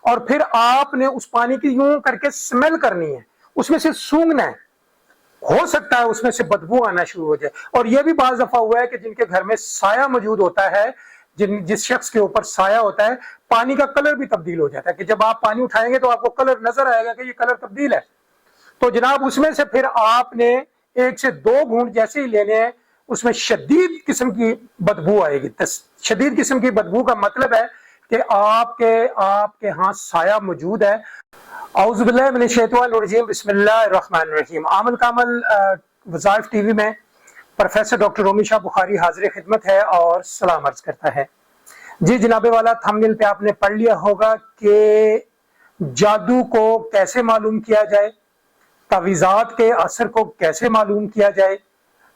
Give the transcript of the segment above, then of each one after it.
اور پھر آپ نے اس پانی کی یوں کر کے اسمیل کرنی ہے، اس میں سے سونگنا ہے، ہو سکتا ہے اس میں سے بدبو آنا شروع ہو جائے۔ اور یہ بھی بعض دفعہ ہوا ہے کہ جن کے گھر میں سایہ موجود ہوتا ہے، جس شخص کے اوپر سایہ ہوتا ہے، پانی کا کلر بھی تبدیل ہو جاتا ہے کہ جب آپ پانی اٹھائیں گے تو آپ کو کلر نظر آئے گا کہ یہ کلر تبدیل ہے۔ تو جناب اس میں سے پھر آپ نے 1 سے 2 گھونٹ جیسے ہی لینے ہیں، اس میں شدید قسم کی بدبو آئے گی۔ شدید قسم کی بدبو کا مطلب ہے کہ آپ کے ہاں سایہ موجود ہے۔ اعوذ باللہ من الشیطان الرجیم، بسم اللہ الرحمن الرحیم۔ عامل کامل وظائف ٹی وی میں پروفیسر ڈاکٹر رومی شاہ بخاری حاضر خدمت ہے اور سلام عرض کرتا ہے۔ جی جناب والا، تھمبنیل پہ آپ نے پڑھ لیا ہوگا کہ جادو کو کیسے معلوم کیا جائے، تعویذات کے اثر کو کیسے معلوم کیا جائے،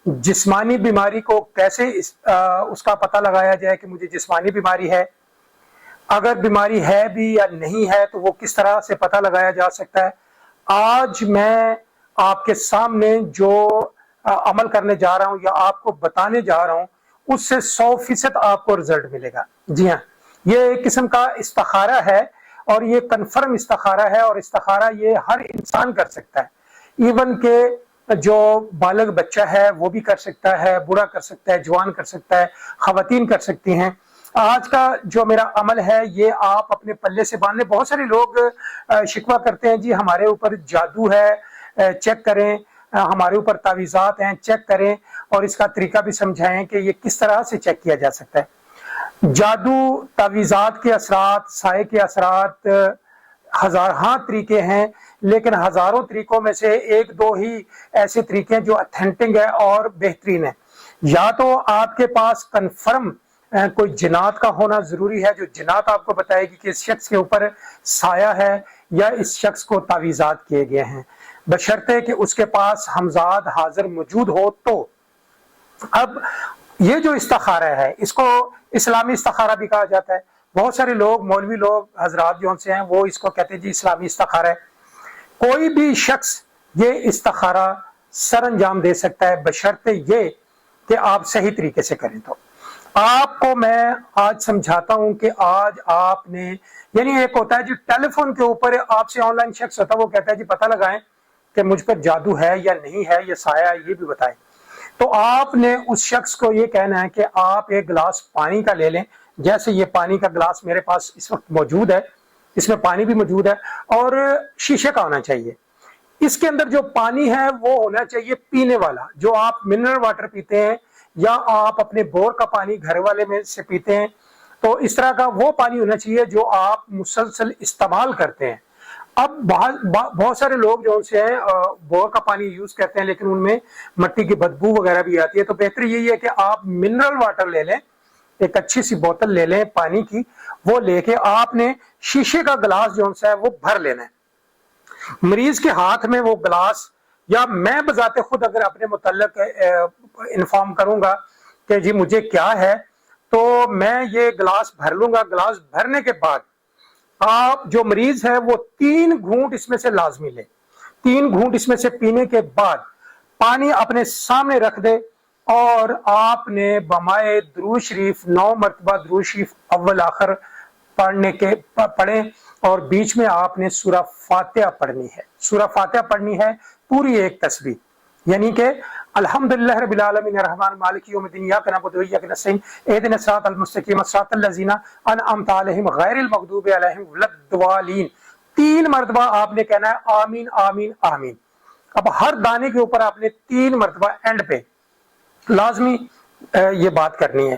جسمانی بیماری کو کیسے اس کا پتہ لگایا جائے کہ مجھے جسمانی بیماری ہے، اگر بیماری ہے بھی یا نہیں ہے تو وہ کس طرح سے پتہ لگایا جا سکتا ہے۔ آج میں آپ کے سامنے جو عمل کرنے جا رہا ہوں یا آپ کو بتانے جا رہا ہوں اس سے 100% آپ کو رزلٹ ملے گا۔ جی ہاں، یہ ایک قسم کا استخارہ ہے اور یہ کنفرم استخارہ ہے، اور استخارہ یہ ہر انسان کر سکتا ہے، ایون کہ جو بالغ بچہ ہے وہ بھی کر سکتا ہے، بوڑھا کر سکتا ہے، جوان کر سکتا ہے، خواتین کر سکتی ہیں۔ آج کا جو میرا عمل ہے یہ آپ اپنے پلے سے باندھیں۔ بہت سارے لوگ شکوہ کرتے ہیں جی ہمارے اوپر جادو ہے، چیک کریں، ہمارے اوپر تعویذات ہیں، چیک کریں، اور اس کا طریقہ بھی سمجھائیں کہ یہ کس طرح سے چیک کیا جا سکتا ہے۔ جادو، تعویذات کے اثرات، سائے کے اثرات ہزارہاں طریقے ہیں، لیکن ہزاروں طریقوں میں سے 1-2 ہی ایسے طریقے ہیں جو اتھینٹک ہے اور بہترین ہیں۔ یا تو آپ کے پاس کنفرم کوئی جنات کا ہونا ضروری ہے، جو جنات آپ کو بتائے گی کہ اس شخص کے اوپر سایہ ہے یا اس شخص کو تعویذات کیے گئے ہیں، بشرطے کہ اس کے پاس ہمزاد حاضر موجود ہو تو۔ اب یہ جو استخارہ ہے اس کو اسلامی استخارہ بھی کہا جاتا ہے۔ بہت سارے لوگ، مولوی لوگ حضرات جو سے ہیں وہ اس کو کہتے ہیں جی اسلامی استخارہ ہے۔ کوئی بھی شخص یہ استخارہ سر انجام دے سکتا ہے بشرطے یہ کہ آپ صحیح طریقے سے کریں۔ تو آپ کو میں آج سمجھاتا ہوں کہ آج آپ نے، یعنی ایک ہوتا ہے جی ٹیلی فون کے اوپر آپ سے آن لائن شخص ہوتا ہے، وہ کہتا ہے جی پتہ لگائیں کہ مجھ پر جادو ہے یا نہیں ہے، یہ سایہ ہے، یہ بھی بتائیں۔ تو آپ نے اس شخص کو یہ کہنا ہے کہ آپ ایک گلاس پانی کا لے لیں، جیسے یہ پانی کا گلاس میرے پاس اس وقت موجود ہے، اس میں پانی بھی موجود ہے اور شیشے کا ہونا چاہیے۔ اس کے اندر جو پانی ہے وہ ہونا چاہیے پینے والا، جو آپ منرل واٹر پیتے ہیں یا آپ اپنے بور کا پانی گھر والے میں سے پیتے ہیں، تو اس طرح کا وہ پانی ہونا چاہیے جو آپ مسلسل استعمال کرتے ہیں۔ اب بہت سارے لوگ جو سے ہیں بور کا پانی یوز کرتے ہیں لیکن ان میں مٹی کی بدبو وغیرہ بھی آتی ہے، تو بہتر یہی ہے کہ آپ منرل واٹر لے لیں، ایک اچھی سی بوتل لے لیں پانی کی، وہ لے کے آپ نے شیشے کا گلاس جو ہے وہ بھر لینا ہے۔ مریض کے ہاتھ میں وہ گلاس، یا میں بذات خود اگر اپنے متعلق انفارم کروں گا کہ جی مجھے کیا ہے، تو میں یہ گلاس بھر لوں گا۔ گلاس بھرنے کے بعد آپ جو مریض ہے وہ 3 گھونٹ اس میں سے لازمی لے، 3 گھونٹ اس میں سے پینے کے بعد پانی اپنے سامنے رکھ دے، اور آپ نے بمائے درود شریف 9 مرتبہ درود شریف اول آخر پڑھیں، اور بیچ میں آپ نے سورہ فاتحہ پڑھنی ہے۔ سورہ فاتحہ پڑھنی ہے پوری ایک تسبیح، یعنی کہ الحمدللہ رب العالمین الرحمن مالک یوم الدین ایاک نعبد و ایاک نستعین اہدنا الصراط المستقیم صراط الذین انعمت علیہم غیر المغضوب علیہم ولا الضالین۔ 3 مرتبہ آپ نے کہنا ہے آمین آمین آمین۔ اب ہر دانے کے اوپر آپ نے 3 مرتبہ اینڈ پہ لازمی یہ بات کرنی ہے۔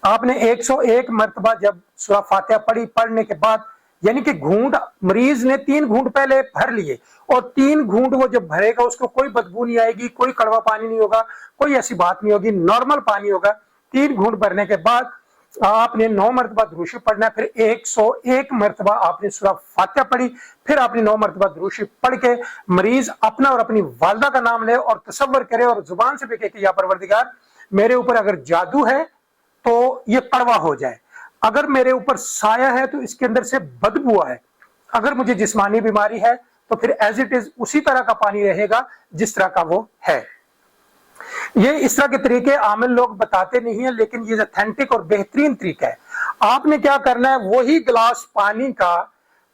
آپ نے 101 مرتبہ جب سورہ فاتحہ پڑھنے کے بعد، یعنی کہ گھونٹ مریض نے 3 گھونٹ پہلے بھر لیے، اور 3 گھونٹ وہ جب بھرے گا اس کو کوئی بدبو نہیں آئے گی، کوئی کڑوا پانی نہیں ہوگا، کوئی ایسی بات نہیں ہوگی، نارمل پانی ہوگا۔ 3 گھونٹ بھرنے کے بعد آپ نے 9 مرتبہ درود شریف پڑھنا ہے، پھر 101 مرتبہ آپ نے سورہ فاتحہ پڑھی، پھر آپ نے 9 مرتبہ درود شریف پڑھ کے مریض اپنا اور اپنی والدہ کا نام لے اور تصور کرے اور زبان سے بھی کہے کہ یا پروردگار میرے اوپر اگر جادو ہے تو یہ کڑوا ہو جائے، اگر میرے اوپر سایہ ہے تو اس کے اندر سے بدبو آئے، اگر مجھے جسمانی بیماری ہے تو پھر ایز اٹ از اسی طرح کا پانی رہے گا جس طرح کا وہ ہے۔ یہ اس طرح کے طریقے عامل لوگ بتاتے نہیں ہیں، لیکن یہ اتھینٹک اور بہترین طریقہ ہے۔ آپ نے کیا کرنا ہے، وہی گلاس پانی کا